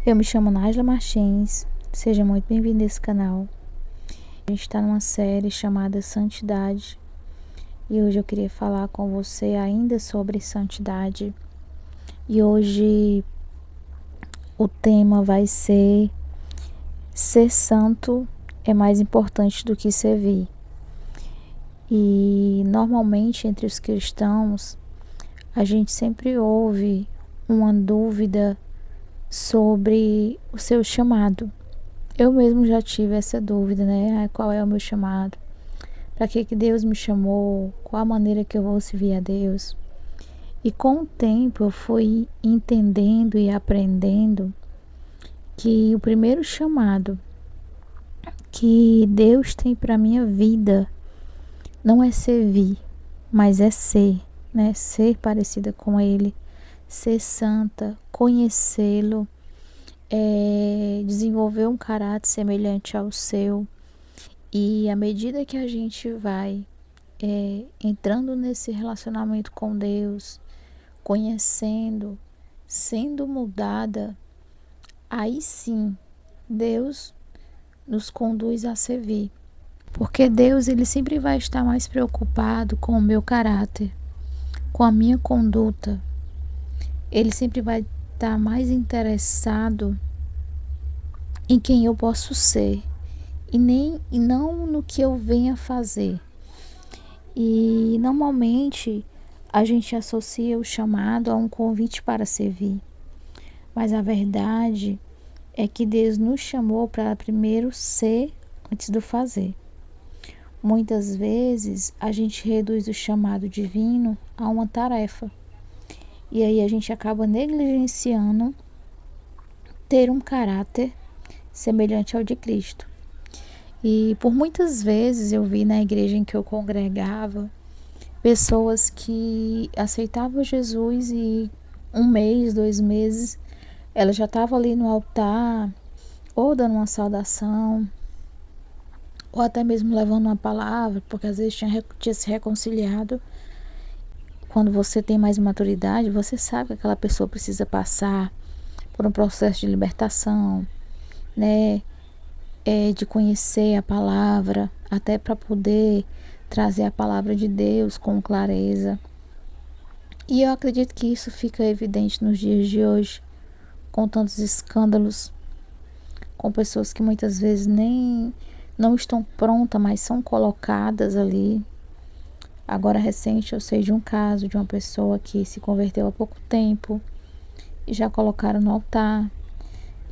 Eu me chamo Nájila Martins, seja muito bem-vindo a esse canal. A gente está numa série chamada Santidade e hoje eu queria falar com você ainda sobre santidade. E hoje o tema vai ser santo é mais importante do que servir. E normalmente entre os cristãos a gente sempre ouve uma dúvida sobre o seu chamado. Eu mesmo já tive essa dúvida, né? Qual é o meu chamado? Para que Deus me chamou? Qual a maneira que eu vou servir a Deus? E com o tempo eu fui entendendo e aprendendo que o primeiro chamado que Deus tem para minha vida não é servir, mas é ser, né? Ser parecida com Ele, ser santa, conhecê-lo, desenvolver um caráter semelhante ao seu. E à medida que a gente vai entrando nesse relacionamento com Deus, conhecendo, sendo mudada, aí sim Deus nos conduz a servir. Porque Deus, ele sempre vai estar mais preocupado com o meu caráter, com a minha conduta. Ele sempre vai estar mais interessado em quem eu posso ser e não no que eu venha fazer. E normalmente a gente associa o chamado a um convite para servir, mas a verdade é que Deus nos chamou para primeiro ser antes do fazer. Muitas vezes a gente reduz o chamado divino a uma tarefa e aí a gente acaba negligenciando ter um caráter semelhante ao de Cristo. E por muitas vezes eu vi na igreja em que eu congregava pessoas que aceitavam Jesus e 1 mês, 2 meses, ela já estava ali no altar, ou dando uma saudação, ou até mesmo levando uma palavra, porque às vezes tinha se reconciliado. Quando você tem mais maturidade, você sabe que aquela pessoa precisa passar por um processo de libertação, né? De conhecer a palavra, até para poder trazer a palavra de Deus com clareza. E eu acredito que isso fica evidente nos dias de hoje, com tantos escândalos, com pessoas que muitas vezes nem não estão prontas, mas são colocadas ali. Agora recente eu sei de um caso de uma pessoa que se converteu há pouco tempo e já colocaram no altar.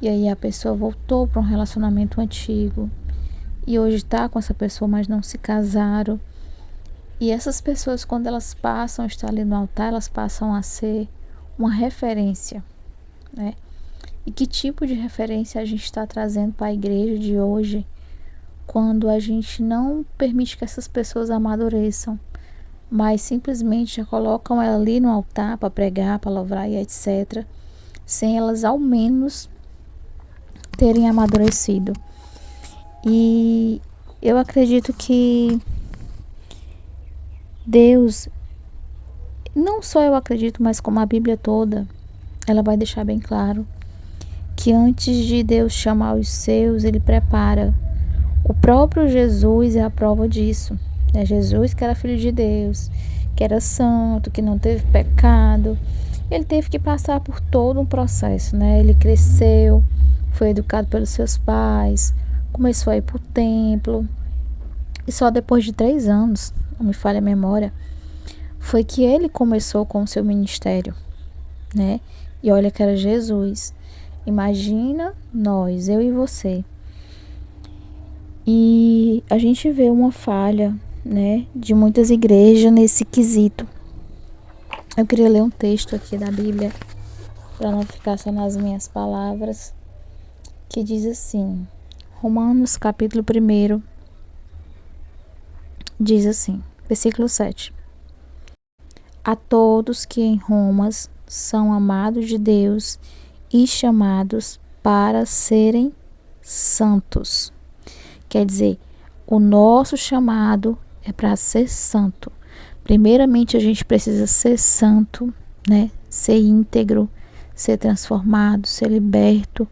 E aí a pessoa voltou para um relacionamento antigo e hoje está com essa pessoa, mas não se casaram. E essas pessoas, quando elas passam a estar ali no altar, elas passam a ser uma referência, né? E que tipo de referência a gente está trazendo para a igreja de hoje, quando a gente não permite que essas pessoas amadureçam, mas simplesmente já colocam ela ali no altar para pregar, para louvar e etc., sem elas ao menos terem amadurecido. E eu acredito que Deus, não só eu acredito, mas como a Bíblia toda, ela vai deixar bem claro que antes de Deus chamar os seus, ele prepara. O próprio Jesus é a prova disso. É Jesus que era filho de Deus, que era santo, que não teve pecado. Ele teve que passar por todo um processo, né? Ele cresceu, foi educado pelos seus pais, começou a ir para o templo. E só depois de 3 anos, não me falha a memória, foi que ele começou com o seu ministério, né? E olha que era Jesus. Imagina nós, eu e você. E a gente vê uma falha, né, de muitas igrejas nesse quesito. Eu queria ler um texto aqui da Bíblia, para não ficar só nas minhas palavras, que diz assim, Romanos capítulo 1, diz assim, versículo 7. A todos que em Roma são amados de Deus e chamados para serem santos. Quer dizer, o nosso chamado é para ser santo. Primeiramente a gente precisa ser santo, né? Ser íntegro, ser transformado, ser liberto,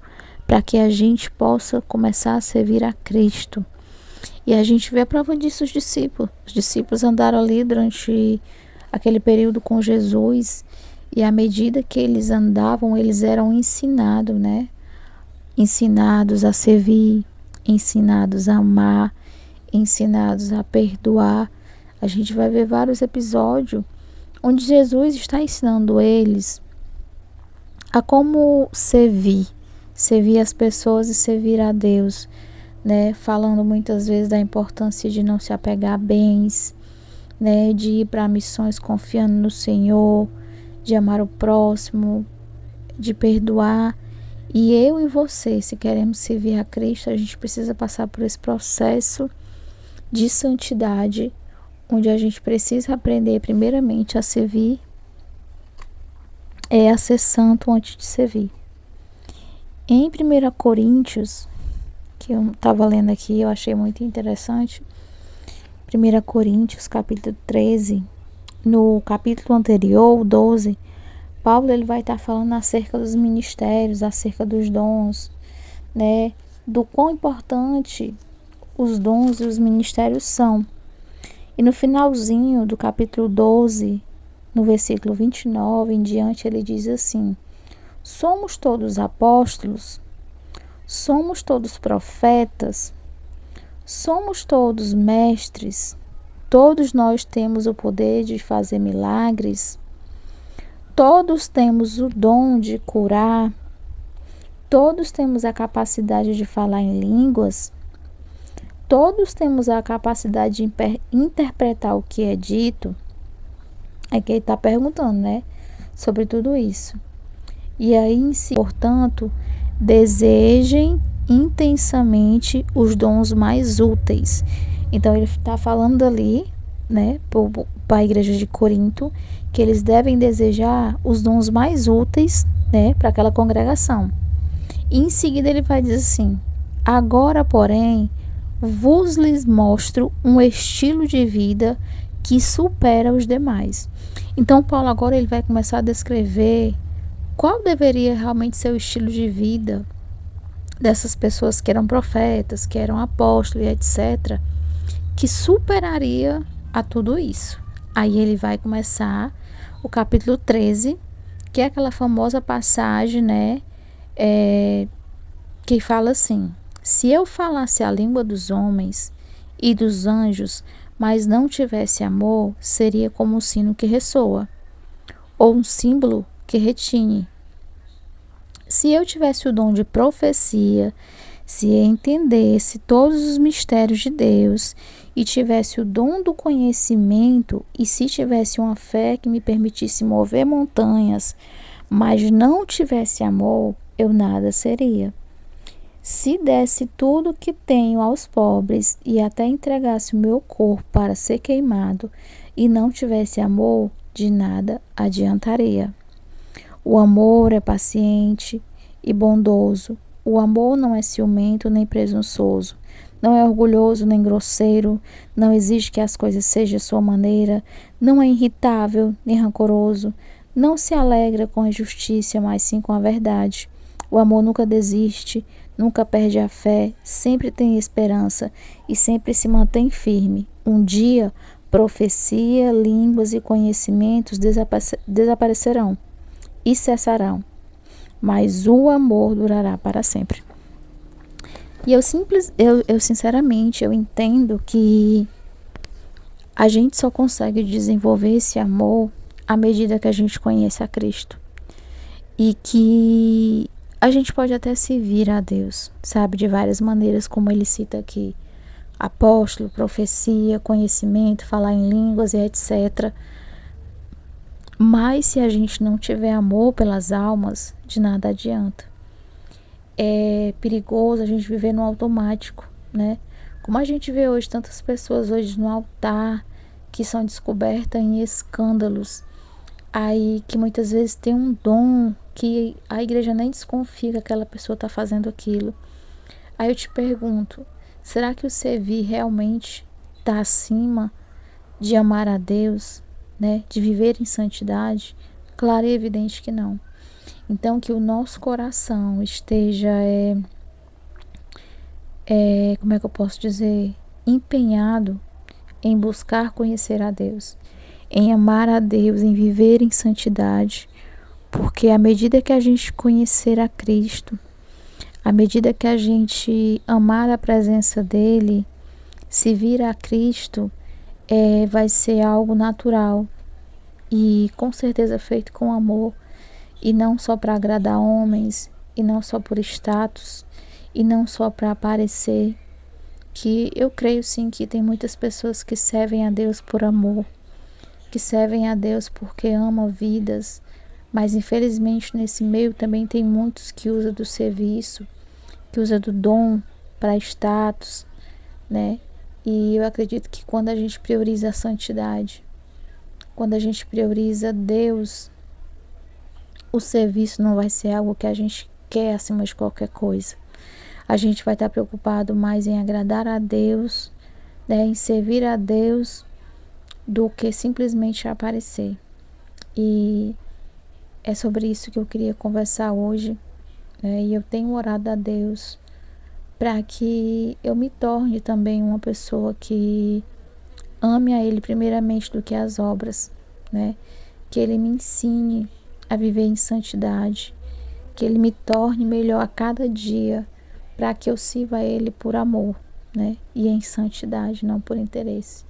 para que a gente possa começar a servir a Cristo. E a gente vê a prova disso os discípulos. Os discípulos andaram ali durante aquele período com Jesus, e à medida que eles andavam, eles eram ensinados, né? Ensinados a servir, ensinados a amar, ensinados a perdoar. A gente vai ver vários episódios onde Jesus está ensinando eles a como servir as pessoas e servir a Deus, né? Falando muitas vezes da importância de não se apegar a bens, né? De ir para missões confiando no Senhor, de amar o próximo, de perdoar. E eu e você, se queremos servir a Cristo, a gente precisa passar por esse processo de santidade, onde a gente precisa aprender primeiramente a servir, a ser santo antes de servir. Em 1 Coríntios, que eu estava lendo aqui, eu achei muito interessante, 1 Coríntios capítulo 13, no capítulo anterior, 12, Paulo ele vai estar falando acerca dos ministérios, acerca dos dons, né, do quão importante os dons e os ministérios são. E no finalzinho do capítulo 12, no versículo 29 em diante, ele diz assim: somos todos apóstolos? Somos todos profetas? Somos todos mestres? Todos nós temos o poder de fazer milagres? Todos temos o dom de curar? Todos temos a capacidade de falar em línguas? Todos temos a capacidade de interpretar o que é dito? É que ele está perguntando, né? Sobre tudo isso. E aí, em si, portanto, desejem intensamente os dons mais úteis. Então, ele está falando ali, né, para a igreja de Corinto, que eles devem desejar os dons mais úteis, né, para aquela congregação. E em seguida, ele vai dizer assim: agora, porém, vos lhes mostro um estilo de vida que supera os demais. Então, Paulo agora ele vai começar a descrever qual deveria realmente ser o estilo de vida dessas pessoas que eram profetas, que eram apóstolos, etc., que superaria a tudo isso. Aí ele vai começar o capítulo 13, que é aquela famosa passagem, né, que fala assim: se eu falasse a língua dos homens e dos anjos, mas não tivesse amor, seria como um sino que ressoa, ou um símbolo que retine. Se eu tivesse o dom de profecia, se eu entendesse todos os mistérios de Deus e tivesse o dom do conhecimento, e se tivesse uma fé que me permitisse mover montanhas, mas não tivesse amor, eu nada seria. Se desse tudo o que tenho aos pobres e até entregasse o meu corpo para ser queimado e não tivesse amor, de nada adiantaria. O amor é paciente e bondoso. O amor não é ciumento nem presunçoso. Não é orgulhoso nem grosseiro. Não exige que as coisas sejam à sua maneira. Não é irritável nem rancoroso. Não se alegra com a injustiça, mas sim com a verdade. O amor nunca desiste, nunca perde a fé, sempre tem esperança e sempre se mantém firme. Um dia, profecia, línguas e conhecimentos desaparecerão e cessarão, mas o amor durará para sempre. E eu sinceramente, eu entendo que a gente só consegue desenvolver esse amor à medida que a gente conhece a Cristo. E que a gente pode até servir a Deus, sabe, de várias maneiras, como ele cita aqui: apóstolo, profecia, conhecimento, falar em línguas e etc. Mas se a gente não tiver amor pelas almas, de nada adianta. É perigoso a gente viver no automático, né? Como a gente vê hoje tantas pessoas hoje no altar que são descobertas em escândalos, aí que muitas vezes tem um dom que a igreja nem desconfia que aquela pessoa está fazendo aquilo. Aí eu te pergunto, será que o servir realmente está acima de amar a Deus, né? De viver em santidade? Claro e evidente que não. Então, que o nosso coração esteja, como é que eu posso dizer, empenhado em buscar conhecer a Deus, em amar a Deus, em viver em santidade, porque à medida que a gente conhecer a Cristo, à medida que a gente amar a presença dEle, se vir a Cristo, vai ser algo natural e com certeza feito com amor, e não só para agradar homens, e não só por status, e não só para aparecer, que eu creio sim que tem muitas pessoas que servem a Deus por amor, que servem a Deus porque amam vidas, mas infelizmente nesse meio também tem muitos que usam do serviço, que usam do dom para status, né? E eu acredito que quando a gente prioriza a santidade, quando a gente prioriza Deus, o serviço não vai ser algo que a gente quer acima de qualquer coisa. A gente vai estar preocupado mais em agradar a Deus, né, em servir a Deus, do que simplesmente aparecer. E é sobre isso que eu queria conversar hoje, né, e eu tenho orado a Deus para que eu me torne também uma pessoa que ame a Ele primeiramente do que as obras, né? Que Ele me ensine a viver em santidade, que Ele me torne melhor a cada dia, para que eu sirva a Ele por amor, né? E em santidade, não por interesse.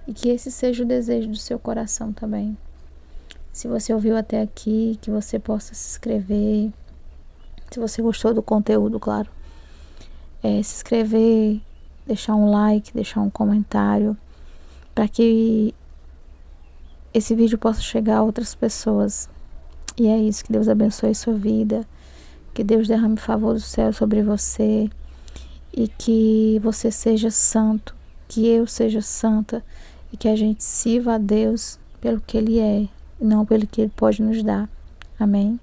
E que esse seja o desejo do seu coração também. Se você ouviu até aqui, que você possa se inscrever. Se você gostou do conteúdo, claro. Se inscrever, deixar um like, deixar um comentário, para que esse vídeo possa chegar a outras pessoas. E é isso, que Deus abençoe sua vida, que Deus derrame favor do céu sobre você e que você seja santo, que eu seja santa e que a gente sirva a Deus pelo que Ele é e não pelo que Ele pode nos dar. Amém?